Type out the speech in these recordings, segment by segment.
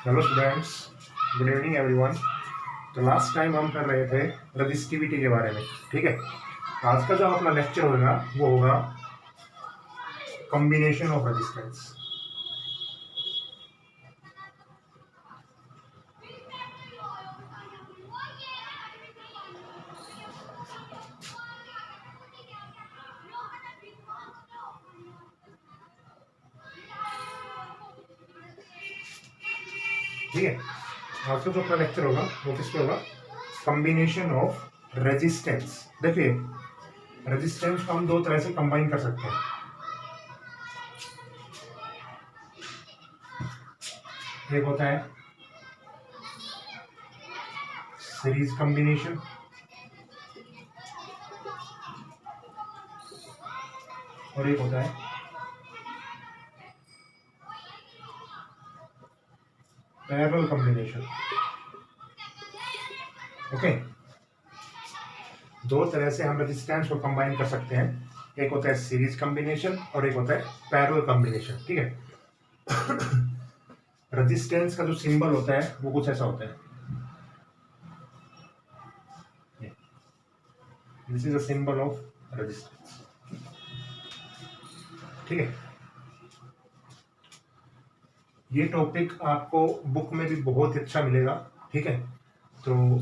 Hello students, good evening everyone. तो last time हम कर रहे थे रजिस्टिविटी के बारे में। ठीक है, आज का जो अपना लेक्चर होगा वो होगा कॉम्बिनेशन ऑफ रेजिस्टेंस। ठीक है, आज का जो अपना लेक्चर होगा वो किस पे होगा? Combination of resistance. देखिए, रेजिस्टेंस को हम दो तरह से कंबाइन कर सकते हैं। एक होता है सीरीज कॉम्बिनेशन, और एक होता है पैरेलल कॉम्बिनेशन। ओके, दो तरह से हम रेजिस्टेंस को कंबाइन कर सकते हैं। एक होता है सीरीज कॉम्बिनेशन और एक होता है पैरेलल कॉम्बिनेशन। ठीक है, रेजिस्टेंस का जो सिंबल होता है वो कुछ ऐसा होता है। This is a symbol of resistance. ठीक है, ये टॉपिक आपको बुक में भी बहुत अच्छा मिलेगा। ठीक है, तो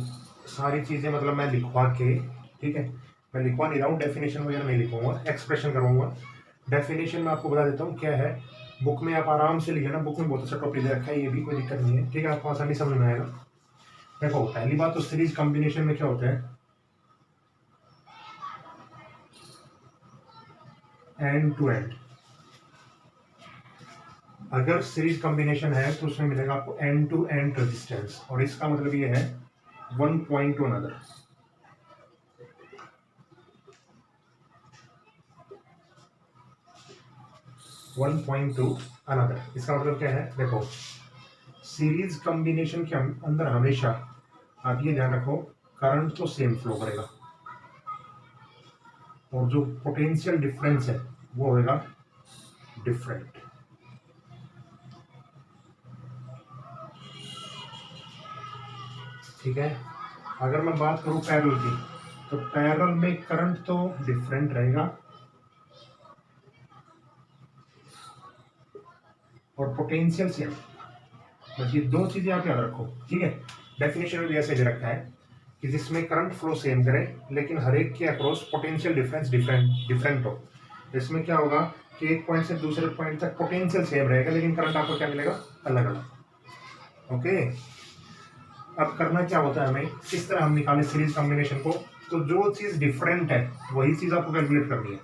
सारी चीजें मतलब मैं लिखवा के, ठीक है, मैं लिखवा नहीं रहा हूँ, डेफिनेशन वगैरह नहीं लिखूंगा, एक्सप्रेशन करूंगा। डेफिनेशन में आपको बता देता हूँ क्या है। बुक में आप आराम से लिखे ना, बुक में बहुत अच्छा टॉपिक दे रखा है, ये भी कोई दिक्कत नहीं है। ठीक है, आपको आसानी समझ में आएगा। देखो, पहली बात तो सीरीज कॉम्बिनेशन में क्या होता है, एंड टू एंड। अगर सीरीज कॉम्बिनेशन है तो उसमें मिलेगा आपको एंड टू एंड रेजिस्टेंस, और इसका मतलब ये है one point two another. One point two another, इसका मतलब क्या है? देखो, सीरीज कॉम्बिनेशन के अंदर हमेशा आप ये ध्यान रखो, करंट तो सेम फ्लो करेगा, और जो पोटेंशियल डिफरेंस है वो होगा डिफरेंट। ठीक है, अगर मैं बात करूं पैरेलल की, तो पैरेलल में करंट तो डिफरेंट रहेगा और पोटेंशियल सेम। बस ये दो चीजें आप याद रखो। ठीक है, डेफिनेशन में भी ऐसे दे रखा है कि जिसमें करंट फ्लो सेम करे लेकिन हर एक के across potential difference different different हो। इसमें क्या होगा कि एक पॉइंट से दूसरे पॉइंट तक पोटेंशियल सेम रहेगा लेकिन करंट आपको क्या मिलेगा? अलग अलग। ओके, अब करना क्या होता है, हमें किस तरह हम निकालें सीरीज कॉम्बिनेशन को? तो जो चीज डिफरेंट है वही चीज आपको कैलकुलेट करनी है।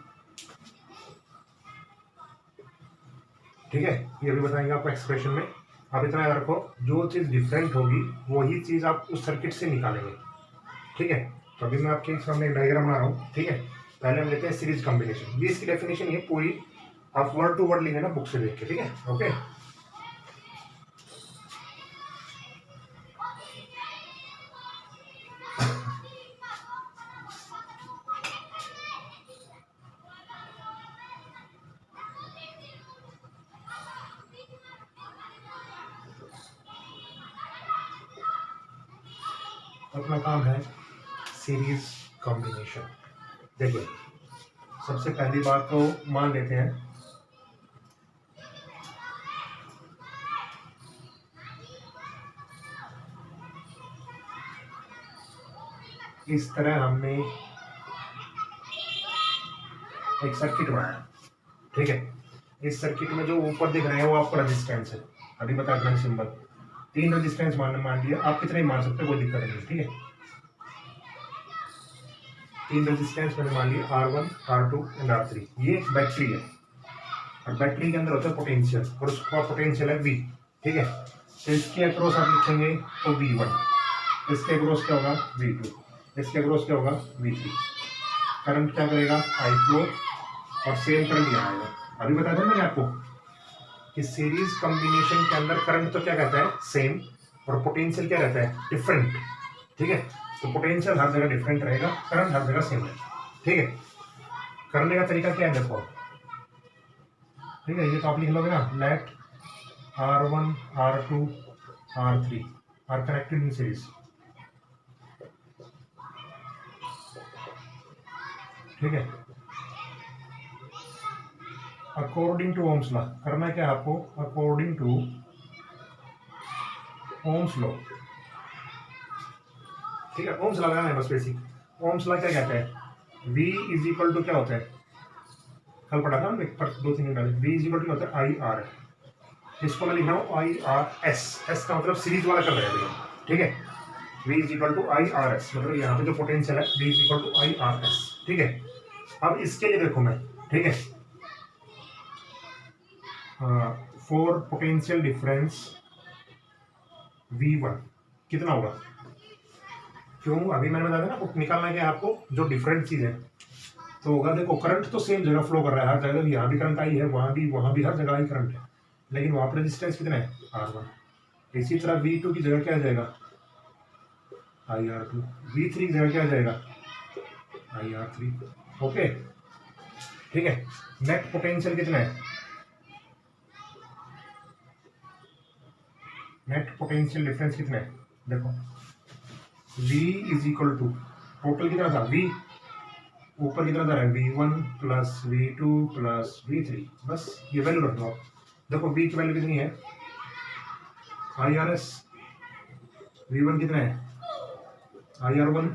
ठीक है, ये भी बताएंगे आपको एक्सप्रेशन में। आप इतना याद रखो, जो चीज डिफरेंट होगी वही चीज आप उस सर्किट से निकालेंगे। ठीक है, तो अभी मैं आपके सामने एक डायग्राम बना रहा हूँ। ठीक है, पहले हम लेते हैं सीरीज कॉम्बिनेशन। ये इसकी डेफिनेशन ये पूरी आप वर्ड टू वर्ड लिखे ना बुक से देख के। ठीक है, ओके। अपना काम है सीरीज कॉम्बिनेशन। देखिए, सबसे पहली बात तो मान लेते हैं इस तरह हमने एक सर्किट बनाया। ठीक है, इस सर्किट में जो ऊपर दिख रहे हैं वो आपको रेजिस्टेंस है। अभी बता दें सिंबल, तीन रेजिस्टेंस मान लिया, आप कितने ही मान सकते हो, कोई दिक्कत नहीं। ठीक है, तीन रेजिस्टेंस मैंने मान लिया, R1, R2 एंड R3। ये बैटरी है और बैटरी के अंदर होता है पोटेंशियल, और उसका पोटेंशियल है V। ठीक है, तो इसके अक्रॉस आप लिखेंगे तो V1, इसके अक्रॉस क्या होगा? V2, इसके अक्रॉस क्या होगा? V3। करंट क्या करेगा? I फ्लो, और सेम करंट यहाँ आएगा। अभी बता दें मैंने आपको कि सीरीज कॉम्बिनेशन के अंदर करंट तो क्या कहता है? सेम, और पोटेंशियल क्या रहता है? डिफरेंट। ठीक है, तो पोटेंशियल हर जगह डिफरेंट रहेगा, करंट हर जगह सेम है। ठीक है, करने का तरीका क्या है? देखो, ठीक है, ये तो आप लिख लोगे ना, late R1 R2 R3 are connected in series. ठीक है, अकॉर्डिंग टू ओम्स लॉ करना क्या आपको, अकॉर्डिंग टू ओम्स लॉ, ठीक है, ओम्स लॉ लगाना है बस बेसिक। ओम्स लॉ क्या कहता है, V इज इक्वल टू क्या होता है, कल पढ़ा था हम पर 2-3 दिन पहले, V इज इक्वल टू होता है IR, इसको मैं लिख रहा हूँ IRS, S का मतलब सीरीज वाला कर रहे हैं, ठीक है, V is equal to IRS, मतलब यहाँ पे जो पोटेंशियल है V is equal to IRS, ठीक है। अब इसके लिए देखो मैं, ठीक है, फॉर पोटेंशियल डिफरेंस V1 कितना होगा, क्यों अभी मैंने बताया था ना निकालना है क्या आपको, जो डिफरेंट चीज है तो होगा, देखो करंट तो सेम जगह फ्लो कर रहा है हर जगह, यहाँ भी करंट आई है, वहाँ भी हर जगह ही करंट है, लेकिन वहाँ पर रेजिस्टेंस कितना है R1। इसी तरह V2 की जगह क्या आ जाएगा IR2, V3 की जगह क्या आ जाएगा IR3, ओके, ठीक है। नेट पोटेंशियल कितना है, नेट पोटेंशियल डिफरेंस कितना है, देखो V is equal to total कितना था, V ऊपर कितना था V1 plus V2 plus V3, बस ये वैल्यू रख दो आप। देखो V की वैल्यू कितनी है IRS, V1 कितना है IR1,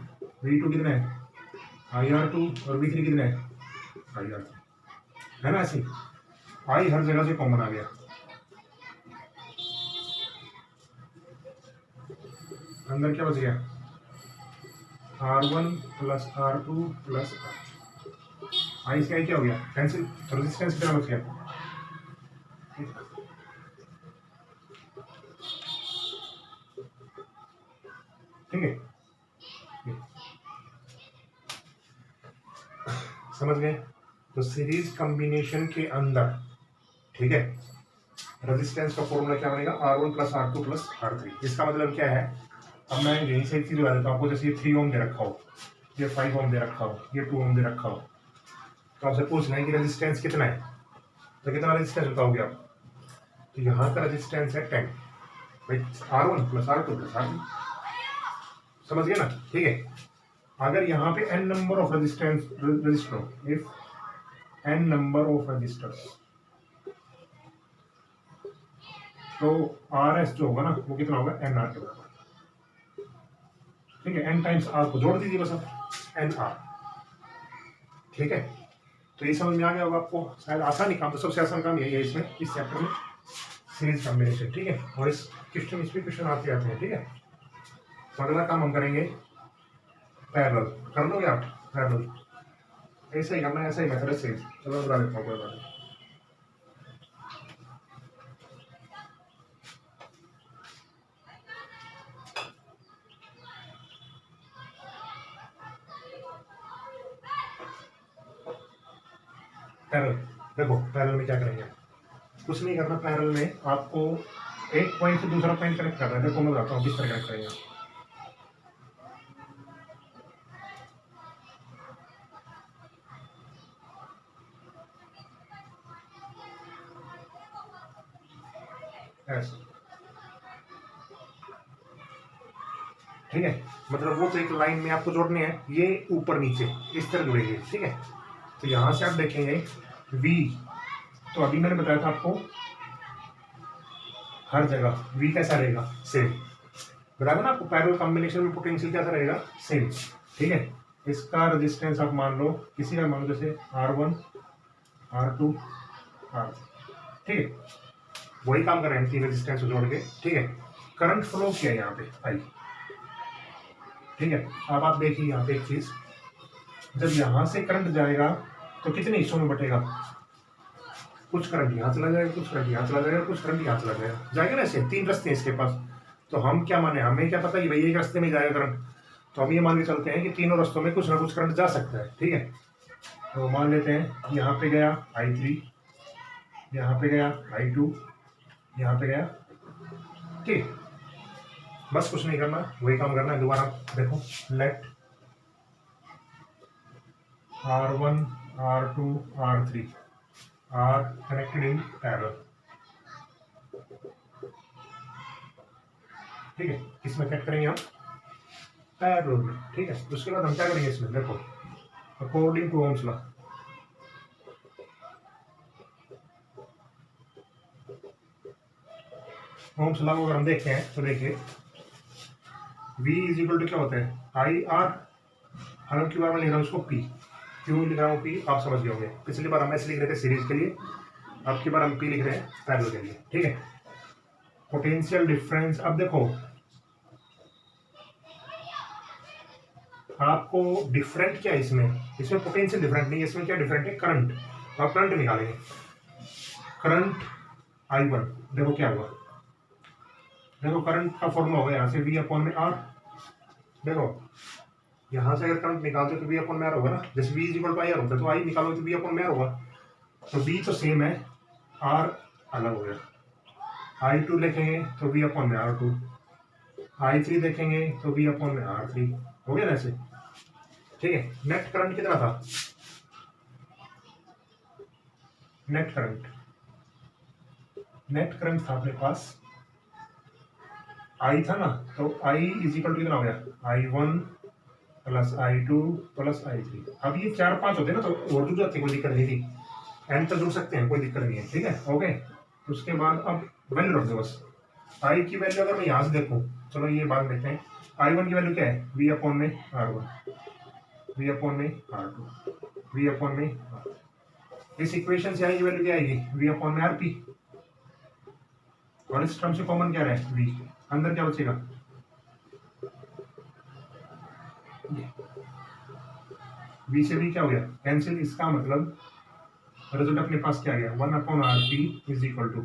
V2 कितना है IR2 और V3 कितना है IR3, है ना, ऐसे I हर जगह से कॉमन आ गया, अंदर क्या बच गया R1 plus R2 plus I से I क्या हो गया कैंसिल, रेजिस्टेंस कितना बच गया, ठीक है, समझ गए। तो सीरीज कॉम्बिनेशन के अंदर, ठीक है, रेजिस्टेंस का फॉर्मूला क्या बनेगा R1 plus R2 plus R3। इसका मतलब क्या है, अब मैं यहीं से एक चीज बता देता हूँ आपको, जैसे ये 3 ओम दे रखा हो, ये 5 ओम दे रखा हो, ये 2 ओम दे रखा हो, तो आपसे पूछना है कि रेजिस्टेंस कितना है, तो कितना रेजिस्टेंस बताओगे आप, तो यहाँ का रेजिस्टेंस है 10, भाई R1 plus R2 plus R3, समझ गए ना, ठीक है। अगर यहाँ पे n number of resistor, if n number of resistors, तो RS जो होगा ना वो कितना होगा NR के बराबर, ठीक है, n टाइम्स R को जोड़ दीजिए बस अब NR, ठीक है। तो ये समझ में आ गया होगा आपको, शायद आसान ही काम, तो सबसे आसान काम यही है इसमें, इस चैप्टर में सीरीज कॉम्बिनेशन, ठीक है। और इस क्वेश्चन आते हैं, ठीक है। तो अगला काम हम करेंगे पैरेलल, कर लोगे आप पैरेलल, ऐसे ही करना है, ऐसा ही मेथड है सेम, चलो बता देता हूँ कोई बात नहीं। पैरेलल, देखो पैरेलल में क्या करेंगे, कुछ नहीं करना, पैरेलल में आपको एक पॉइंट से दूसरा पॉइंट कनेक्ट करना है, देखो मैं बताता हूँ किस तरह कनेक्ट करेंगे। ऐसा, ठीक है, मतलब वो तो एक लाइन में आपको जोड़ने हैं, ये ऊपर नीचे इस तरह जुड़ेंगे, ठीक है। तो यहां से आप देखेंगे V, तो अभी मैंने बताया था आपको हर जगह V कैसा रहेगा सेम, बताया ना आपको पैरेलल कॉम्बिनेशन में पोटेंशियल कैसा रहेगा सेम, ठीक है। इसका रेजिस्टेंस आप मान लो किसी का, मान लो जैसे R1 R2 R3, ठीक है, वही काम कर रहे हैं तीन रेजिस्टेंस को जोड़ के, ठीक है। करंट फ्लो किया यहाँ पे आई, ठीक है। अब आप देखिए यहाँ पे एक चीज, जब यहां से करंट जाएगा तो कितने हिस्सों में बटेगा, कुछ करंट यहाँ चला जाएगा, कुछ करंट यहाँ चला जाएगा, कुछ करंट यहाँ चला जाएगा ना, ऐसे 3 रास्ते हैं इसके पास। तो हम क्या माने, हमें क्या पता कि भाई एक रास्ते में जाएगा करंट, तो हम ये मान के चलते हैं कि तीनों रास्तों में कुछ ना कुछ करंट जा सकता है, ठीक है। तो मान लेते हैं यहाँ पे गया I3, यहाँ पे गया I2, यहाँ पे गया, ठीक, बस कुछ नहीं करना, वही काम करना है। दोबारा देखो, late R1 R2 R3 are connected in parallel, ठीक है, इसमें कट करेंगे हम पैरेलल में, ठीक है। उसके बाद हम क्या करेंगे इसमें, देखो according to Ohm's law, Ohm's law को अगर हम देखते हैं तो देखिए V इज इक्वल टू क्या होता है, आई आर, हम क्यू आर में लिख रहा हूँ उसको P, क्यों लिख रहा हूँ P आप समझ गए होंगे। पिछली बार हम ऐसे लिख रहे थे सीरीज के लिए, अब की बार हम P लिख रहे हैं पैरेलल के लिए, ठीक है। पोटेंशियल डिफरेंस, अब देखो आपको डिफरेंट क्या है इसमें, इसमें पोटेंशियल डिफरेंट नहीं है, इसमें क्या डिफरेंट है, करंट। तो आप करंट निकालेंगे, करंट I1, देखो क्या हुआ, देखो करंट का फॉर्मूला होगा यहाँ से V अपॉन में R, देखो यहाँ से अगर करंट निकालते हो तो V अपॉन में R होगा ना, जैसे V is equal to I R होता है तो I निकालो तो V अपॉन में R होगा, तो V तो सेम है, R अलग हो गया। I2 लिखेंगे तो V अपॉन में R2, I3 देखेंगे तो V अपॉन में R3 हो गया ना ऐसे, ठीक है। नेट करंट कितना था, नेट करंट था अपने पास I था ना, तो I इज इक्वल टू कितना हो गया, I1 plus I2 plus I3। अब ये 4-5 होते ना तो और जुड़ जाते, कोई दिक्कत नहीं थी, एन तक जुड़ सकते हैं, कोई दिक्कत नहीं है, ठीक है, हो गए। उसके बाद अब वैल्यू रख दो बस, I की वैल्यू अगर मैं यहाँ से देखूँ, चलो ये बात देखते हैं, I1 की वैल्यू क्या है, V अपॉन में R1, V अपॉन में R2, V अपॉन में R। इस इक्वेशन से I की वैल्यू क्या आएगी, V अपॉन में RP, और इस टर्म से कॉमन क्या रहे V, अंदर क्या बचेगा, V से V क्या हो गया कैंसिल, इसका मतलब रिजल्ट अपने पास क्या आ गया, 1 upon RP is equal to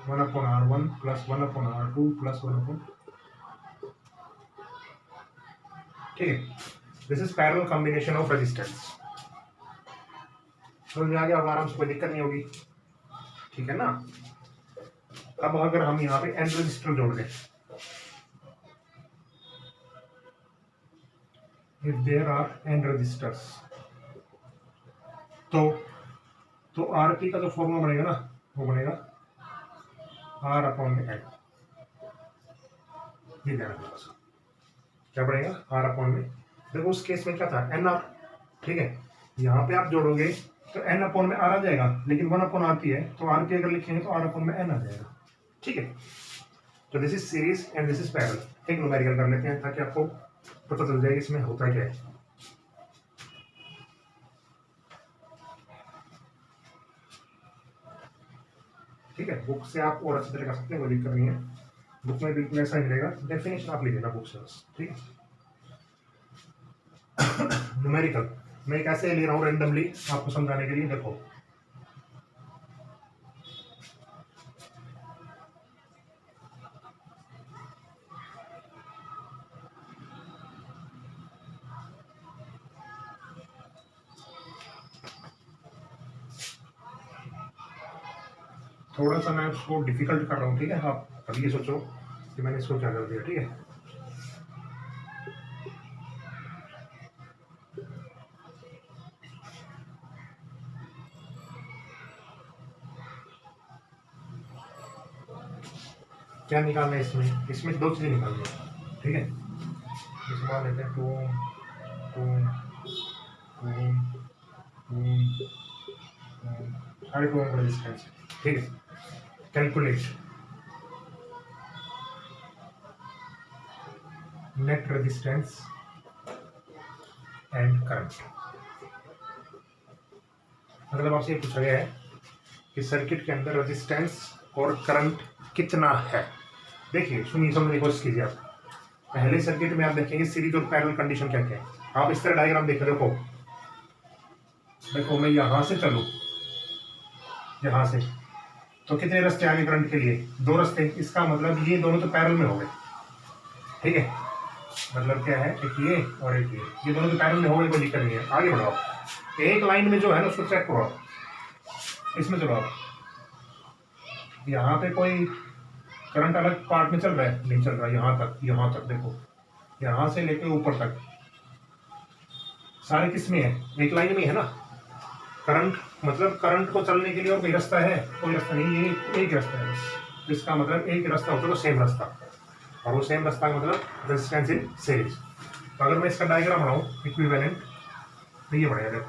1 upon R1 plus 1 upon R2 plus 1 upon, ठीक है। This is parallel combination of resistance, समझ में आ गया होगा आराम से, कोई दिक्कत नहीं होगी, ठीक है ना। अब अगर हम यहाँ पे एन रजिस्टर जोड़ दें, if there are N resistors, तो आरपी का जो फॉर्मूला बनेगा ना वो बनेगा आर अपॉन में एन, ये ध्यान रखना बस, क्या बनेगा आर अपॉन में, देखो उस केस में क्या था एन आर, ठीक है। यहाँ पे आप जोड़ोगे तो एन अपॉन में आर आ जाएगा, लेकिन 1 अपॉन आरपी है तो आरपी अगर लिखेंगे तो आर अपॉन में एन आ जाएगा, ठीक है। तो this is series and this is parallel, एक न्यूमेरिकल कर लेते हैं ताकि आपको पता चल जाए इसमें होता क्या है। ठीक है, बुक से आप और अच्छी तरह कर सकते हैं, कोई दिक्कत नहीं है, बुक में बिल्कुल ऐसा ही मिलेगा, डेफिनेशन आप लिख लेना बुक से बस, ठीक है। न्यूमेरिकल मैं कैसे ले रहा हूँ रैंडमली आपको समझाने के लिए, देखो थोड़ा सा मैं उसको डिफिकल्ट कर रहा हूँ, ठीक है। आप अभी ये सोचो कि मैंने इसको क्या कर दिया, ठीक है। क्या निकालना है इसमें, इसमें 2 चीजें निकालनी है, ठीक है। इसमें मान लेते हैं 2 साढ़े 2 ओम रेजिस्टेंस, ठीक है। Calculate net resistance and current, मतलब आपसे ये पूछा गया है कि सर्किट के अंदर रेजिस्टेंस और करंट कितना है। देखिए सुनिए, समझने की कोशिश कीजिए आप, पहले सर्किट में आप देखेंगे सीरीज और पैरेलल कंडीशन क्या क्या है। आप इस तरह डायग्राम देख रहे हो, देखो मैं यहां से चलूं, यहां से तो कितने रास्ते आगे करंट के लिए, 2 रास्ते, इसका मतलब ये दोनों तो पैरेलल में हो गए, ठीक है। मतलब क्या है, एक ये और एक ये दोनों तो पैरेलल में हो गए, कोई दिक्कत नहीं है, आगे बढ़ाओ। एक लाइन में जो है ना उसको चेक करो, इसमें चलो आप, यहाँ पे कोई करंट अलग पार्ट में चल रहा है, नहीं चल रहा, यहाँ तक देखो, यहाँ से लेके ऊपर तक सारे किस में है, एक लाइन में है ना। करंट मतलब करंट को चलने के लिए और कोई रास्ता है, कोई रास्ता नहीं, ये एक रास्ता है बस, इसका मतलब एक रास्ता होता है तो सेम रास्ता, और वो सेम रास्ता मतलब रेजिस्टेंस इन सीरीज। तो अगर मैं इसका डायग्राम बनाऊँ इक्विवेलेंट, तो ये बढ़ेगा।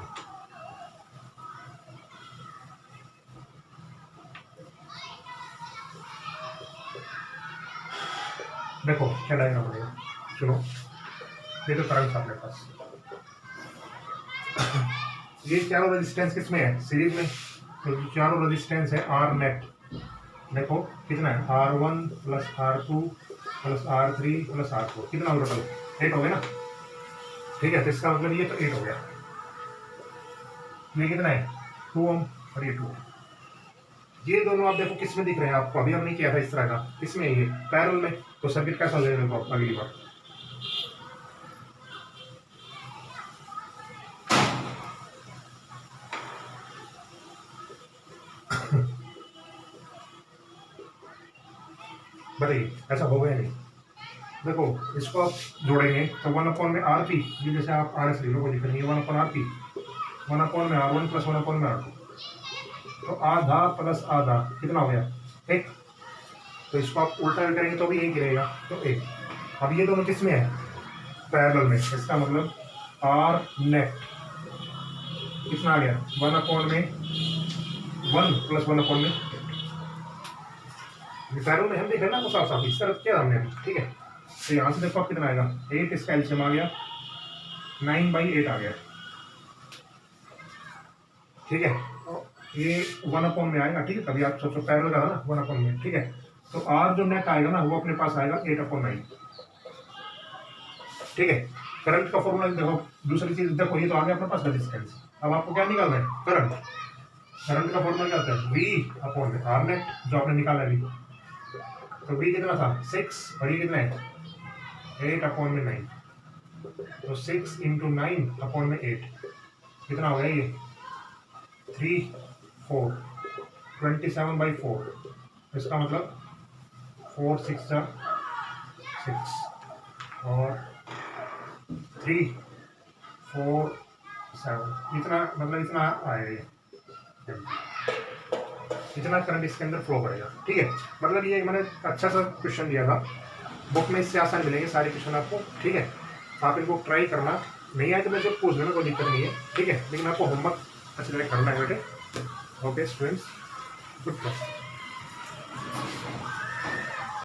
देखो क्या डायग्राम बनेगा, सुनो। ये तो करंट अपने पास, ये चारों रेजिस्टेंस किसमें है, सीरीज में। तो चारों रेजिस्टेंस है आर नेट, देखो कितना है, R1 plus R2 plus R3 plus R4, कितना हो टोटल 8 हो गया ना। ठीक है, तो इसका मतलब ये तो 8 हो गया। ये कितना है 2 ओम और ये 2 ओम। ये दोनों आप देखो किस में दिख रहे हैं आपको, अभी हमने किया था इस तरह का, इसमें ये पैरेलल में। तो सर्किट कैसा हो जाएगा अगली बार। बताइए ऐसा होगा या नहीं। देखो इसको आप जोड़ेंगे तो 1/RP, ये जैसे आप RS ले लो, कोई दिक्कत नहीं है, 1/RP, 1/R1 प्लस 1/R2, तो आधा प्लस आधा कितना हो गया 1। तो इसको आप उल्टा करेंगे तो भी 1 गिरेगा, तो 1। अब ये दोनों किस में है, पैरेलल में। इसका मतलब R नेट कितना आ गया 1/1 प्लस 1/, पैरेलल में हम देख रहे हैं ना, तो साफ साफ इस तरफ क्या हमने, ठीक है। तो यहाँ से देखो आप कितना आएगा 8, इसका एलसीएम आ गया 9/8 आ गया, ठीक है। ये 1/, में आएगा, ठीक है। तभी आप सोचो पैरेलल का ना 1/, में, ठीक है। तो R जो नेट आएगा ना वो अपने पास आएगा 8/9, ठीक है। करंट का फॉर्मूला देखो, दूसरी चीज देखो, ये तो आ गया अपने पास रेजिस्टेंस। अब आपको क्या निकालना है, करंट। करंट का फॉर्मूला क्या होता है, V/R नेट, जो आपने निकाला अभी। तो V कितना था 6, और ये कितना है 8/9, तो 6 × 9/8 कितना हो गया, ये 3 4 27/4। इसका मतलब 4 6 6 और 3 4 7, इतना मतलब इतना आएगा, ये इतना करंट इसके अंदर फ्लो करेगा, ठीक है। मतलब ये मैंने अच्छा सा क्वेश्चन दिया था, बुक में इससे आसान मिलेंगे सारे क्वेश्चन आपको, ठीक है। आप इनको ट्राई करना, नहीं आए तो मुझे पूछ लेना, कोई दिक्कत नहीं है, ठीक है। लेकिन आपको होमवर्क अच्छी तरह करना है बेटे। Okay students, good luck.